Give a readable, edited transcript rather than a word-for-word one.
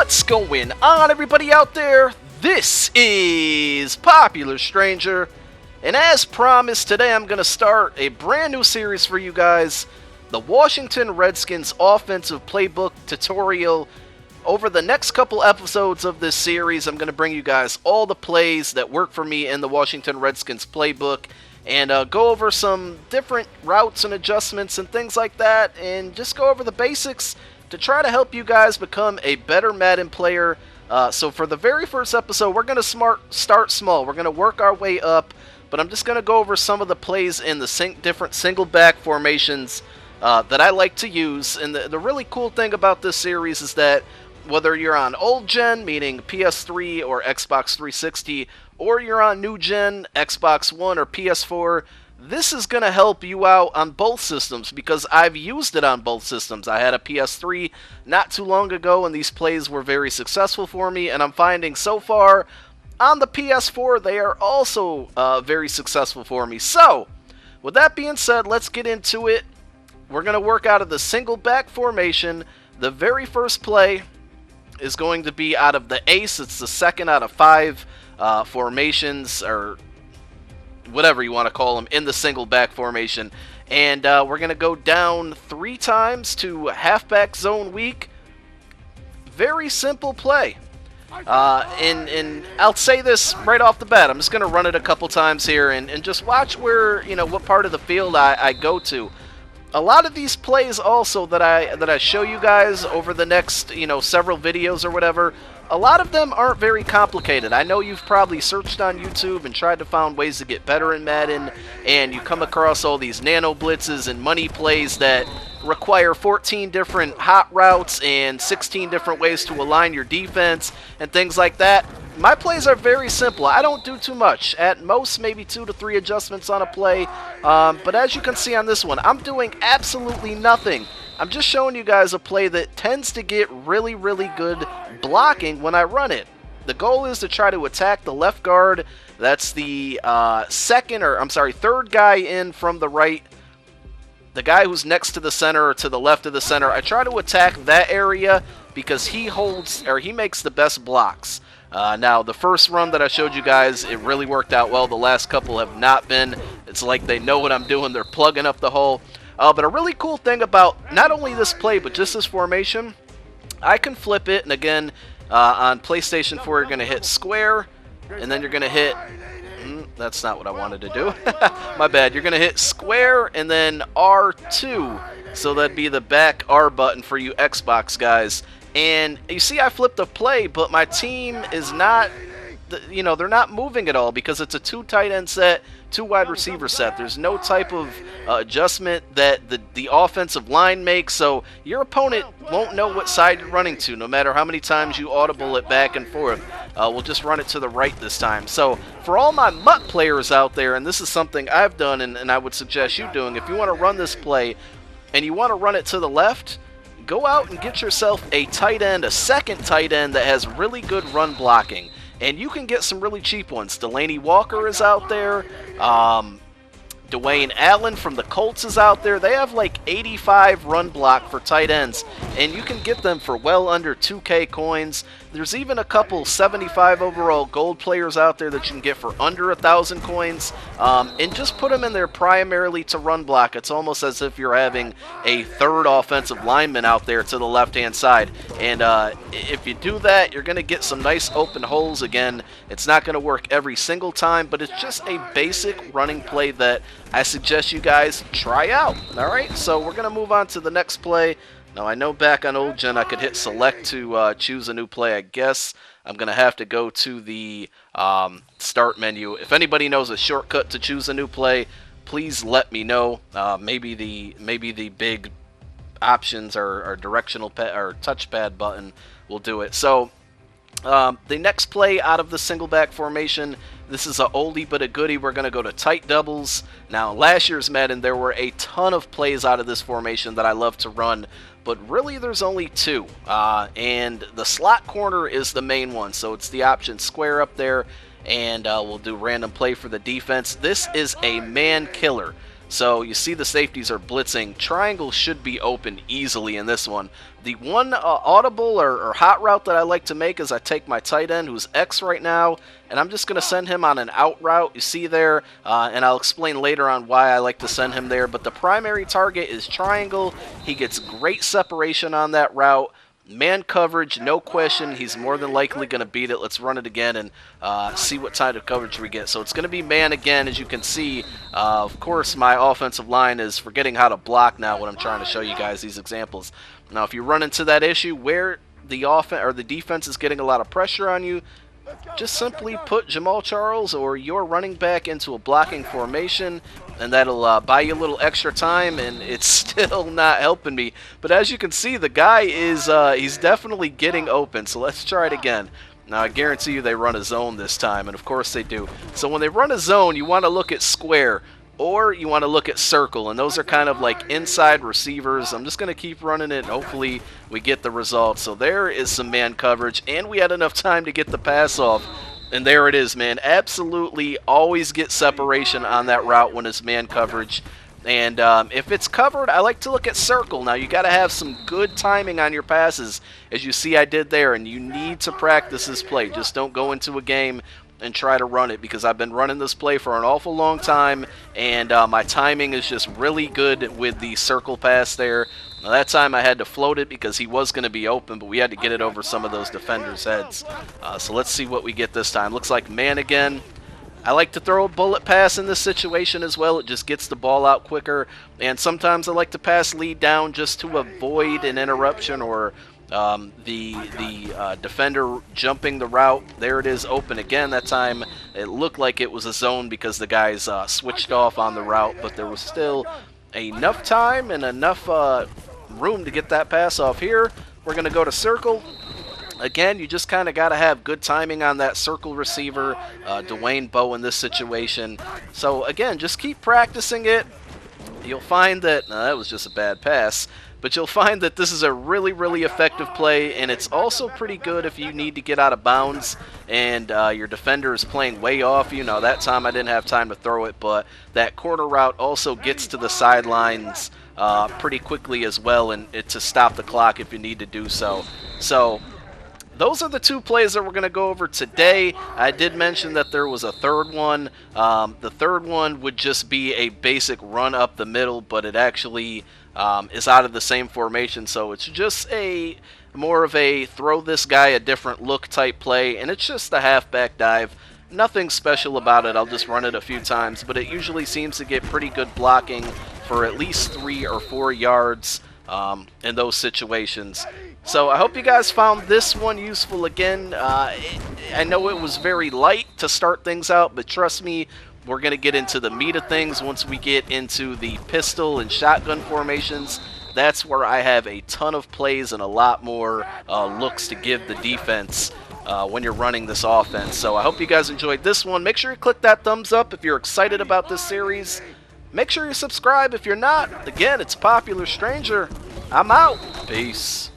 What's going on, everybody out there? This is Popular Stranger, and as promised, today I'm going to start a brand new series for you guys, the Washington Redskins Offensive Playbook tutorial. Over the next couple episodes of this series, I'm going to bring you guys all the plays that work for me in the Washington Redskins Playbook, and go over some different routes and adjustments and things like that, and just go over the basics to try to help you guys become a better Madden player. So for the very first episode, we're going to start small. We're going to work our way up, but I'm just going to go over some of the plays in the different single back formations that I like to use. And the really cool thing about this series is that whether you're on old gen, meaning PS3 or Xbox 360, or you're on new gen, Xbox One or PS4, this is going to help you out on both systems because I've used it on both systems. I had a PS3 not too long ago, and these plays were very successful for me, and I'm finding so far on the PS4 they are also very successful for me. So, with that being said, let's get into it. We're going to work out of the single back formation. The very first play is going to be out of the ace. It's the second out of 5 formations, or whatever you want to call them, in the single back formation. And we're going to go down 3 times to halfback zone weak. Very simple play. And I'll say this right off the bat. I'm just going to run it a couple times here and just watch where, what part of the field I go to. A lot of these plays also that I show you guys over the next, several videos or whatever, a lot of them aren't very complicated. I know you've probably searched on YouTube and tried to find ways to get better in Madden, and you come across all these nano blitzes and money plays that require 14 different hot routes and 16 different ways to align your defense and things like that. My plays are very simple. I don't do too much. At most, maybe 2 to 3 adjustments on a play. But as you can see on this one, I'm doing absolutely nothing. I'm just showing you guys a play that tends to get really, really good blocking when I run it. The goal is to try to attack the left guard. That's the third guy in from the right. The guy who's next to the center or to the left of the center. I try to attack that area because he makes the best blocks. Now, the first run that I showed you guys, it really worked out well. The last couple have not been. It's like they know what I'm doing. They're plugging up the hole. But a really cool thing about not only this play, but just this formation, I can flip it. And again, on PlayStation 4, you're going to hit square, and then you're going to hit... that's not what I wanted to do. My bad. You're going to hit square and then R2. So that'd be the back R button for you Xbox guys. And you see I flipped a play, but my team is not, they're not moving at all because it's a 2 tight end set, 2 wide receiver set. There's no type of adjustment that the offensive line makes, so your opponent won't know what side you're running to, no matter how many times you audible it back and forth. We'll just run it to the right this time. So for all my MUT players out there, and this is something I've done and I would suggest you doing, if you want to run this play and you want to run it to the left, go out and get yourself a tight end, a second tight end that has really good run blocking. And you can get some really cheap ones. Delaney Walker is out there. Dwayne Allen from the Colts is out there. They have like 85 run block for tight ends, and you can get them for well under 2K coins. There's even a couple 75 overall gold players out there that you can get for under 1,000 coins, and just put them in there primarily to run block. It's almost as if you're having a third offensive lineman out there to the left-hand side. And if you do that, you're going to get some nice open holes again. It's not going to work every single time, but it's just a basic running play that I suggest you guys try out. Alright, so we're going to move on to the next play. Now, I know back on old gen I could hit select to choose a new play. I guess I'm going to have to go to the start menu. If anybody knows a shortcut to choose a new play, please let me know. Maybe the big options or directional or touchpad button will do it. So the next play out of the single back formation, this is a oldie but a goodie. We're going to go to tight doubles. Now, last year's Madden, there were a ton of plays out of this formation that I love to run, but really there's only 2. And the slot corner is the main one, so it's the option square up there, and we'll do random play for the defense. This is a man killer. So you see the safeties are blitzing. Triangle should be open easily in this one. The one audible or hot route that I like to make is I take my tight end, who's X right now, and I'm just going to send him on an out route. You see there, and I'll explain later on why I like to send him there. But the primary target is triangle. He gets great separation on that route. Man coverage, no question. He's more than likely going to beat it. Let's run it again and see what type of coverage we get. So it's going to be man again, as you can see. Of course, my offensive line is forgetting how to block now when I'm trying to show you guys these examples. Now, if you run into that issue where the offense or the defense is getting a lot of pressure on you, just simply put Jamal Charles or your running back into a blocking formation, and that'll buy you a little extra time, and it's still not helping me. But as you can see, the guy is he's definitely getting open, so let's try it again. Now, I guarantee you they run a zone this time, and of course they do. So when they run a zone, you want to look at square, or you want to look at circle, and those are kind of like inside receivers. I'm just going to keep running it, and hopefully we get the result. So there is some man coverage, and we had enough time to get the pass off. And there it is, man. Absolutely always get separation on that route when it's man coverage. And if it's covered, I like to look at circle. Now, you got to have some good timing on your passes, as you see I did there, and you need to practice this play. Just don't go into a game and try to run it, because I've been running this play for an awful long time, and my timing is just really good with the circle pass there. Now, that time I had to float it because he was going to be open, but we had to get it over some of those defenders' heads. So let's see what we get this time. Looks like man again. I like to throw a bullet pass in this situation as well. It just gets the ball out quicker, and sometimes I like to pass lead down just to avoid an interruption or the defender jumping the route. There it is, open again. That time it looked like it was a zone because the guys switched off on the route, but there was still enough time and enough room to get that pass off here. We're going to go to circle. Again, you just kind of got to have good timing on that circle receiver, Dwayne Bowe in this situation. So again, just keep practicing it. You'll find that, that was just a bad pass, but you'll find that this is a really, really effective play, and it's also pretty good if you need to get out of bounds and your defender is playing way off. You know, that time I didn't have time to throw it, but that corner route also gets to the sidelines pretty quickly as well, and to stop the clock if you need to do so. So those are the two plays that we're going to go over today. I did mention that there was a third one. The third one would just be a basic run up the middle, but it actually is out of the same formation. So it's just a more of a throw this guy a different look type play, and it's just a halfback dive. Nothing special about it. I'll just run it a few times, but it usually seems to get pretty good blocking for at least 3 or 4 yards in those situations. So I hope you guys found this one useful. Again, I know it was very light to start things out, but trust me, we're going to get into the meat of things once we get into the pistol and shotgun formations. That's where I have a ton of plays and a lot more looks to give the defense when you're running this offense. So I hope you guys enjoyed this one. Make sure you click that thumbs up if you're excited about this series. Make sure you subscribe if you're not. Again, it's Popular Stranger. I'm out. Peace.